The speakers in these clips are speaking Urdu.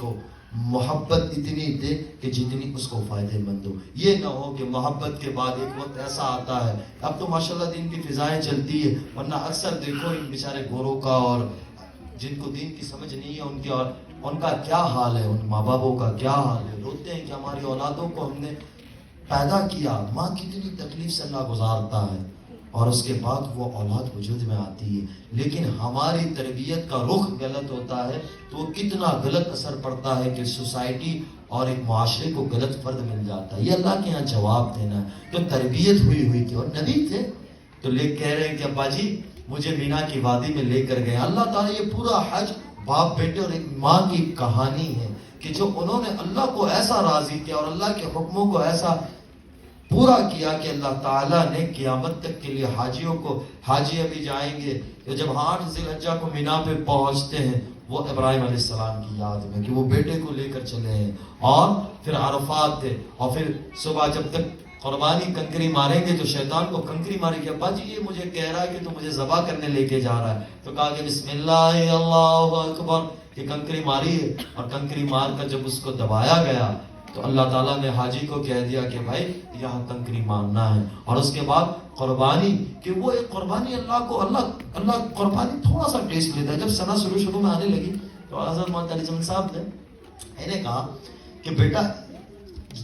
کو محبت اتنی دے کہ جتنی اس کو فائدے مند ہو. یہ نہ ہو کہ محبت کے بعد ایک وقت ایسا آتا ہے. اب تو ماشاءاللہ دین کی فضائیں چلتی ہے، ورنہ اکثر دیکھو ان بیچارے گوروں کا اور جن کو دین کی سمجھ نہیں ہے ان کی، اور ان کا کیا حال ہے، ان ماں باپوں کا کیا حال ہے. روتے ہیں کہ ہماری اولادوں کو ہم نے پیدا کیا، ماں کتنی تکلیف سے اللہ گزارتا ہے اور اس کے بعد وہ اولاد وجود میں آتی ہے. لیکن ہماری تربیت کا رخ غلط ہوتا ہے تو وہ کتنا غلط اثر پڑتا ہے کہ سوسائٹی اور ایک معاشرے کو غلط فرد مل جاتا ہے. یہ اللہ کے یہاں جواب دینا ہے. تو تربیت ہوئی تھی اور نبی تھے تو لے کہہ رہے ہیں کہ ابا جی مجھے مینا کی وادی میں لے کر گئے. اللہ تعالیٰ یہ پورا حج باپ بیٹے اور ایک ماں کی کہانی ہے کہ جو انہوں نے اللہ کو ایسا راضی کیا اور اللہ کے حکموں کو ایسا پورا کیا کہ اللہ تعالیٰ نے قیامت تک کے لیے حاجیوں کو، حاجی ابھی جائیں گے کہ جب 8 ذی الحجہ کو مینا پہ پہنچتے ہیں وہ ابراہیم علیہ السلام کی یاد میں کہ وہ بیٹے کو لے کر چلے ہیں، اور پھر عرفات تھے، اور پھر صبح جب تک قربانی کنکری ماریں گے تو شیطان کو کنکری مارے گی. ابا جی یہ مجھے کہہ رہا ہے کہ تو مجھے ذبح کرنے لے کے جا رہا ہے. تو کہا کہ بسم اللہ اللہ اکبر، کہ کنکری ماری ہے، اور کنکری مار کر جب اس کو دبایا گیا تو اللہ تعالیٰ نے حاجی کو کہہ دیا کہ بھائی یہاں کنکری مارنا ہے. اور اس کے بعد قربانی، کہ وہ ایک قربانی اللہ کو، اللہ قربانی تھوڑا سا ٹیسٹ لیتا ہے. جب سنا شروع میں آنے لگی تو حضرت محمد علی جمل صاحب نے انہیں کہا کہ بیٹا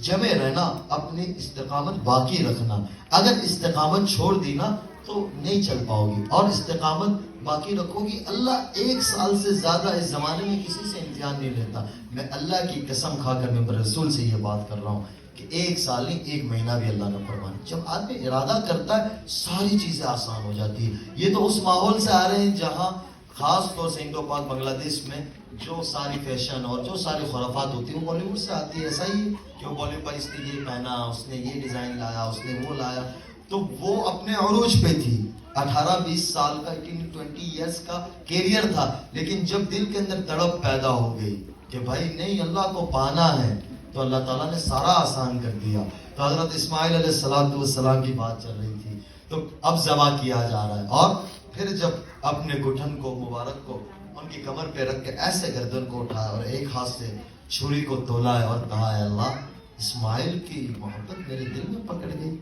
جمع رہنا، اپنی استقامت باقی رکھنا. اگر استقامت چھوڑ دی نا تو نہیں چل پاؤ گی، اور استقامت باقی رکھو گی. اللہ 1 سال سے زیادہ اس زمانے میں کسی سے امتحان نہیں لیتا. میں اللہ کی قسم کھا کر میں رسول سے یہ بات کر رہا ہوں کہ 1 سال نہیں 1 مہینہ بھی اللہ نے فرمایا. جب آدمی ارادہ کرتا ہے ساری چیزیں آسان ہو جاتی ہے. یہ تو اس ماحول سے آ رہے ہیں جہاں خاص طور سے انڈو پاک بنگلہ دیش میں جو ساری فیشن اور جو ساری خرافات ہوتی ہیں وہ بالی ووڈ سے آتی ہے. ایسا ہی ہے کہ وہ بالی ووڈ پر اس نے یہ پہنا، اس نے یہ ڈیزائن لایا، اس نے وہ لایا. تو وہ اپنے عروج پہ تھی، 18-20 سال کا 18-20 ایئرس کا کیریئر تھا. لیکن جب دل کے اندر تڑپ پیدا ہو گئی کہ بھائی نہیں اللہ کو پانا ہے تو اللہ تعالیٰ نے سارا آسان کر دیا. تو حضرت اسماعیل علیہ السلام کی بات چل رہی تھی تو اب ذبح کیا جا رہا ہے، اور پھر جب اپنے گٹھن کو مبارک کو ان کی کمر پہ رکھ کے ایسے گردن کو اٹھایا اور ایک ہاتھ سے چھری کو تولا ہے اور کہا ہے اللہ اسماعیل کی محبت میرے دل میں پکڑ گئی.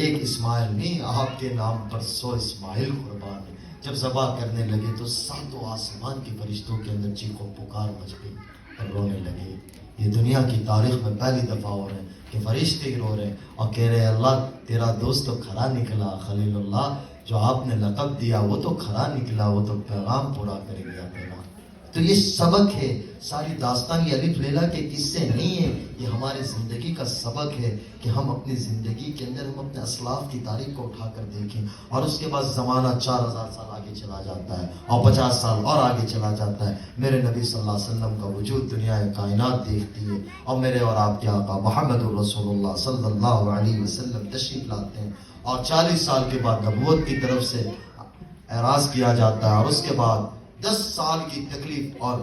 ایک اسماعیل نہیں، آپ کے نام پر 100 اسماعیل قربان ہے. جب ذبح کرنے لگے تو 7 آسمان کے فرشتوں کے اندر چیخ و پکار مچ گئی اور رونے لگے. یہ دنیا کی تاریخ میں پہلی دفعہ ہو رہے ہیں کہ فرشتے ہی رو رہے ہیں اور کہہ رہے ہیں اللہ تیرا دوست تو کھرا نکلا، خلیل اللہ جو آپ نے لقب دیا وہ تو کھرا نکلا، وہ تو پیغام پورا کر گیا پیغام. تو یہ سبق ہے. ساری داستان یہ الف لیلا کے قصے نہیں ہیں، یہ ہماری زندگی کا سبق ہے کہ ہم اپنی زندگی کے اندر ہم اپنے اسلاف کی تاریخ کو اٹھا کر دیکھیں. اور اس کے بعد زمانہ 4000 سال آگے چلا جاتا ہے اور 50 سال اور آگے چلا جاتا ہے. میرے نبی صلی اللہ علیہ وسلم کا وجود دنیا کائنات دیکھتی ہے اور میرے اور آپ کے آقا محمد الرسول اللہ صلی اللہ علیہ وسلم تشریف لاتے ہیں اور 40 سال کے بعد نبوت کی طرف سے اعراض کیا جاتا ہے. اور اس کے بعد 10 سال کی تکلیف اور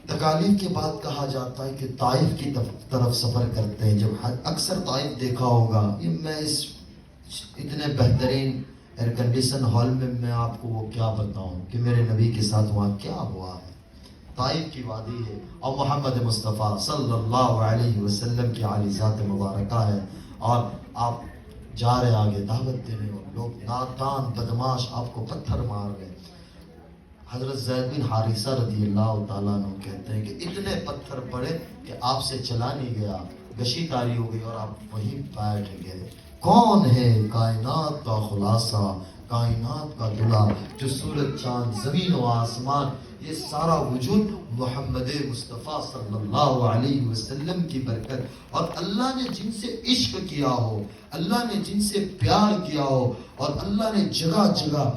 تکالیف کے بعد کہا جاتا ہے کہ طائف کی طرف سفر کرتے ہیں. جب اکثر طائف دیکھا ہوگا، یہ میں اس اتنے بہترین ایئر کنڈیشن ہال میں آپ کو وہ کیا بتاؤں کہ میرے نبی کے ساتھ وہاں کیا ہوا ہے. طائف کی وادی ہے اور محمد مصطفیٰ صلی اللہ علیہ وسلم کی عالی ذات مبارکہ ہے، اور آپ جا رہے آگے دعوت دینے اور لوگ نادان بدماش آپ کو پتھر مار گئے. حضرت زید بن حارثہ رضی اللہ تعالیٰ عنہ کہتے ہیں کہ اتنے پتھر پڑے کہ آپ سے چلا نہیں گیا، گشی تاری ہو گئی اور آپ وہیں بیٹھ گئے. کون ہے کائنات کا خلاصہ، کائنات کا دلہا، جو سورج چاند زمین و آسمان یہ سارا وجود محمد مصطفیٰ صلی اللہ علیہ وسلم کی برکت، اور اللہ نے جن سے عشق کیا ہو، اللہ نے جن سے پیار کیا ہو، اور اللہ نے جگہ جگہ